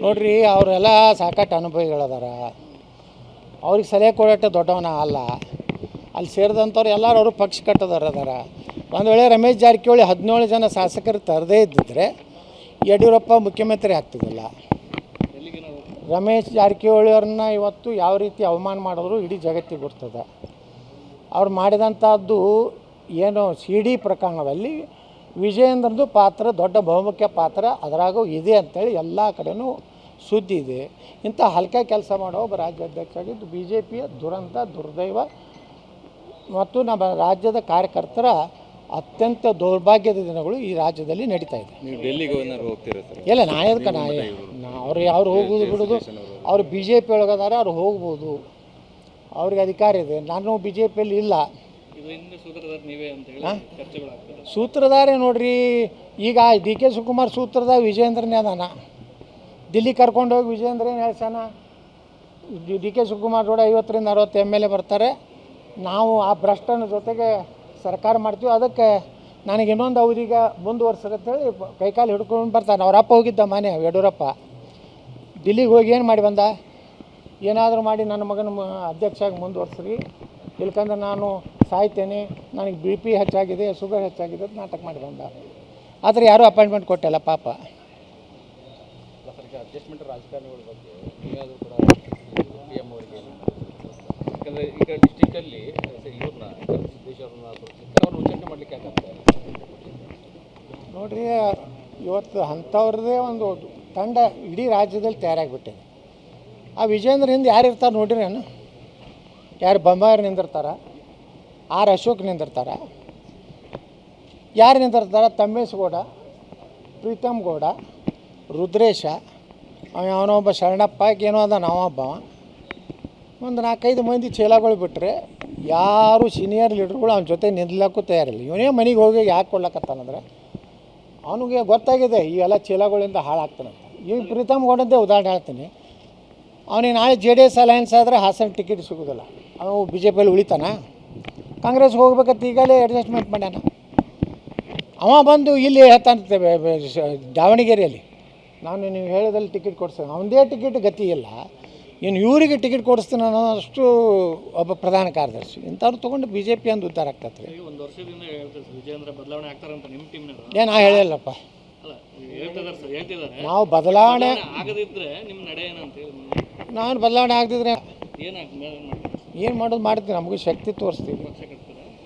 ನೋಡ್ರಿ, ಅವರೆಲ್ಲ ಸಾಕಷ್ಟು ಅನುಭವಿಗಳದಾರ. ಅವ್ರಿಗೆ ಸಲಹೆ ಕೊಡೋಟ್ಟು ದೊಡ್ಡವನ ಅಲ್ಲ. ಅಲ್ಲಿ ಸೇರಿದಂಥವ್ರು ಎಲ್ಲರೂ ಅವರು ಪಕ್ಷ ಕಟ್ಟೋದವ್ರು ಅದಾರ. ಒಂದು ವೇಳೆ ರಮೇಶ್ ಜಾರಕಿಹೊಳಿ 17 ಜನ ಶಾಸಕರು ತರದೇ ಇದ್ದಿದ್ರೆ ಯಡಿಯೂರಪ್ಪ ಮುಖ್ಯಮಂತ್ರಿ ಆಗ್ತಿದ್ದಿಲ್ಲ. ರಮೇಶ್ ಜಾರಕಿಹೊಳಿ ಅವ್ರನ್ನ ಇವತ್ತು ಯಾವ ರೀತಿ ಅವಮಾನ ಮಾಡಿದ್ರು ಇಡೀ ಜಗತ್ತಿಗೆ ಗೊತ್ತದೆ. ಅವ್ರು ಮಾಡಿದಂಥದ್ದು ಏನು CD ಪ್ರಕರಣದಲ್ಲಿ ವಿಜಯೇಂದ್ರದ್ದು ಪಾತ್ರ ದೊಡ್ಡ ಬಹುಮುಖ್ಯ ಪಾತ್ರ ಅದರಾಗೂ ಇದೆ ಅಂಥೇಳಿ ಎಲ್ಲ ಕಡೆಯೂ ಸುದ್ದಿ ಇದೆ. ಇಂಥ ಹಲ್ಕ ಕೆಲಸ ಮಾಡೋ ಒಬ್ಬ ರಾಜ್ಯಾಧ್ಯಕ್ಷರಾಗಿದ್ದು BJPಯ ದುರಂತ, ದುರ್ದೈವ ಮತ್ತು ನಮ್ಮ ರಾಜ್ಯದ ಕಾರ್ಯಕರ್ತರ ಅತ್ಯಂತ ದೌರ್ಭಾಗ್ಯದ ದಿನಗಳು ಈ ರಾಜ್ಯದಲ್ಲಿ ನಡೀತಾ ಇದೆ. ನೀವು ಡೆಲ್ಲಿಗೆ ಹೋಗ್ತೀರಾ ಸರ್? ಇಲ್ಲ, ಅವ್ರು ಹೋಗೋದು ಬಿಡೋದು, ಅವರು BJP ಒಳಗದಾರ, ಅವ್ರು ಹೋಗ್ಬೋದು, ಅವ್ರಿಗೆ ಅಧಿಕಾರ ಇದೆ. ನಾನು BJPಯಲ್ಲಿ ಇಲ್ಲ. ಸೂತ್ರಧಾರೆ ನೋಡ್ರಿ, ಈಗ DK ಶಿವಕುಮಾರ್ ಸೂತ್ರದ ವಿಜಯೇಂದ್ರನೇ ಅದಾನ. ದಿಲ್ಲಿ ಕರ್ಕೊಂಡೋಗಿ ವಿಜಯೇಂದ್ರ ಏನು ಹೇಳ್ಸಾನ, DK ಶಿವಕುಮಾರ್ ಕೂಡ 50ರಿಂದ 60 MLA ಬರ್ತಾರೆ, ನಾವು ಆ ಭ್ರಷ್ಟನ ಜೊತೆಗೆ ಸರ್ಕಾರ ಮಾಡ್ತೀವಿ, ಅದಕ್ಕೆ ನನಗೆ ಇನ್ನೊಂದು ಅವಧಿಗೆ ಮುಂದುವರ್ಸಂತೇಳಿ ಕೈಕಾಲು ಹಿಡ್ಕೊಂಡು ಬರ್ತಾನೆ. ಅವ್ರ ಅಪ್ಪ ಹೋಗಿದ್ದ ಮನೆ ಯಡಿಯೂರಪ್ಪ, ದಿಲ್ಲಿಗೆ ಹೋಗಿ ಏನು ಮಾಡಿ ಬಂದ, ಏನಾದರೂ ಮಾಡಿ ನನ್ನ ಮಗನ ಅಧ್ಯಕ್ಷರಾಗಿ ಮುಂದುವರ್ಸ್ರಿ, ಇಲ್ಕಂದ್ರೆ ನಾನು ಸಾಯ್ತೇನೆ, ನನಗೆ BP ಹೆಚ್ಚಾಗಿದೆ, ಶುಗರ್ ಹೆಚ್ಚಾಗಿದೆ ಅಂತ ನಾಟಕ ಮಾಡಿ ಬಂದ. ಆದರೆ ಯಾರೂ ಅಪಾಯಿಂಟ್ಮೆಂಟ್ ಕೊಟ್ಟಿಲ್ಲ ಪಾಪ. ಅಡ್ಜಸ್ಟ್ಮೆಂಟ್ ರಾಜಕಾರಣಿಗಳ ಬಗ್ಗೆ ನೀವಾದರೂ ಕೂಡ PM ಅವರಿಗೆ, ಯಾಕಂದರೆ ಈಗ ಡಿಸ್ಟಿಕಲ್ಲಿ ಇವ್ರನ್ನ ಸಿದ್ದೇಶ್ ಅವ್ರನ್ನ ಉಚ್ಚಾರಣೆ ಮಾಡಲಿಕ್ಕೆ ಆಗುತ್ತೆ ನೋಡ್ರಿ. ಇವತ್ತು ಅಂಥವ್ರದ್ದೇ ಒಂದು ತಂಡ ಇಡೀ ರಾಜ್ಯದಲ್ಲಿ ತಯಾರಾಗಿಬಿಟ್ಟಿದೆ. ಆ ವಿಜೇಂದ್ರ ಹಿಂದೆ ಯಾರು ಇರ್ತಾರೆ ನೋಡ್ರಿ, ನಾನು ಯಾರು ಬೊಮ್ಮಾಯರು ನಿಂದಿರ್ತಾರೆ, R ಅಶೋಕ್ ನಿಂದಿರ್ತಾರೆ, ಯಾರು ನಿಂದಿರ್ತಾರೆ, ತಮ್ಮೇಶ್ ಗೌಡ, ಪ್ರೀತಮ್ ಗೌಡ, ರುದ್ರೇಶ, ಅವನೊಬ್ಬ ಶರಣಪ್ಪ ಏನೋ ಅದ, ನಾವೊಬ್ಬ, ಒಂದು 4-5 ಮಂದಿ ಚೇಲಾಗಳು ಬಿಟ್ಟರೆ ಯಾರು ಸೀನಿಯರ್ ಲೀಡರ್ಗಳು ಅವನ ಜೊತೆ ನಿಲ್ಲಕ್ಕೂ ತಯಾರಿಲ್ಲ. ಇವನೇ ಮನೆಗೆ ಹೋಗಿ ಯಾಕೆ ಕೊಡ್ಲಕ್ಕತ್ತಾನಂದ್ರೆ ಅವನಿಗೆ ಗೊತ್ತಾಗಿದೆ ಈ ಎಲ್ಲ ಚೀಲಗಳಿಂದ ಹಾಳಾಗ್ತಾನಂತ. ಈಗ ಪ್ರೀತಮ್ ಗೌಡದ್ದೇ ಉದಾಹರಣೆ ಹೇಳ್ತೀನಿ. ಅವನಿಗೆ ನಾಳೆ JDS ಅಲಯನ್ಸ್ ಆದರೆ ಹಾಸನ ಟಿಕೆಟ್ ಸಿಗೋದಿಲ್ಲ, ಅವನು BJPಯಲ್ಲಿ ಉಳಿತಾನ, ಕಾಂಗ್ರೆಸ್ಗೆ ಹೋಗ್ಬೇಕಂತ ಈಗಲೇ ಅಡ್ಜಸ್ಟ್ಮೆಂಟ್ ಮಾಡ್ಯಾನ. ಅವ ಬಂದು ಇಲ್ಲಿ ಹೇಳ್ತಾನೆ ದಾವಣಗೆರೆಯಲ್ಲಿ, ನಾನು ನೀವು ಹೇಳಿದಲ್ಲಿ ಟಿಕೆಟ್ ಕೊಡಿಸ್ತೇನೆ, ಅವನದೇ ಟಿಕೆಟ್ ಗತಿ ಇಲ್ಲ, ಇನ್ನು ಇವರಿಗೆ ಟಿಕೆಟ್ ಕೊಡಿಸ್ತೀನಿ ಅನ್ನೋಷ್ಟು ಒಬ್ಬ ಪ್ರಧಾನ ಕಾರ್ಯದರ್ಶಿ. ಇಂಥವ್ರು ತೊಗೊಂಡು BJP ಅಂದು ಉದ್ಧಾರ ಆಗ್ತದೆ ರೀ. ಒಂದು ವರ್ಷದಿಂದ ವಿಜಯೇಂದ್ರ ಬದಲಾವಣೆ ಆಗ್ತಾರಂತ ನಿಮ್ಮ ಟೀಮ್ನವರು ಏನು ನಾ ಹೇಳಿಲ್ಲಪ್ಪ, ನಾವು ಬದಲಾವಣೆ ಆಗದಿದ್ರೆ ನಿಮ್ಮ ನಡೆ ಏನಂತ ಹೇಳಿ, ನಾನು ಬದಲಾವಣೆ ಆಗದಿದ್ರೆ ಏನು ಮಾಡೋದು ಮಾಡ್ತೀವಿ, ನಮಗೂ ಶಕ್ತಿ ತೋರಿಸ್ತೀವಿ,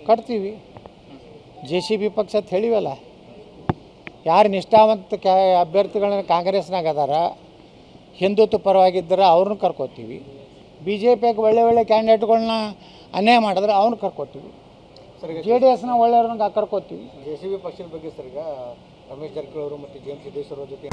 ಕಟ್ತೀವಿ. JCB ಪಕ್ಷ ಅಂತ ಹೇಳಿವಲ್ಲ, ಯಾರು ನಿಷ್ಠಾವಂತ ಅಭ್ಯರ್ಥಿಗಳನ್ನ ಕಾಂಗ್ರೆಸ್ನಾಗ ಅದಾರ, ಹಿಂದುತ್ವ ಪರವಾಗಿದ್ದರೆ ಅವ್ರನ್ನ ಕರ್ಕೋತೀವಿ. BJPಗೆ ಒಳ್ಳೆ ಕ್ಯಾಂಡಿಡೇಟ್ಗಳನ್ನ ಅನ್ಯಾಯ ಮಾಡಿದ್ರೆ ಅವ್ರನ್ನ ಕರ್ಕೋತೀವಿ. JDSನ ಒಳ್ಳೆಯವ್ರನ್ನ ಕರ್ಕೋತೀವಿ. JCB ಪಕ್ಷದ ಬಗ್ಗೆ ಸರ್, ಈಗ ರಮೇಶ್ ಜಾರಕಿಹೊಳಿ ಅವರು ಮತ್ತು JM ಸಿದ್ದೇಶ್ವರ ಜೊತೆ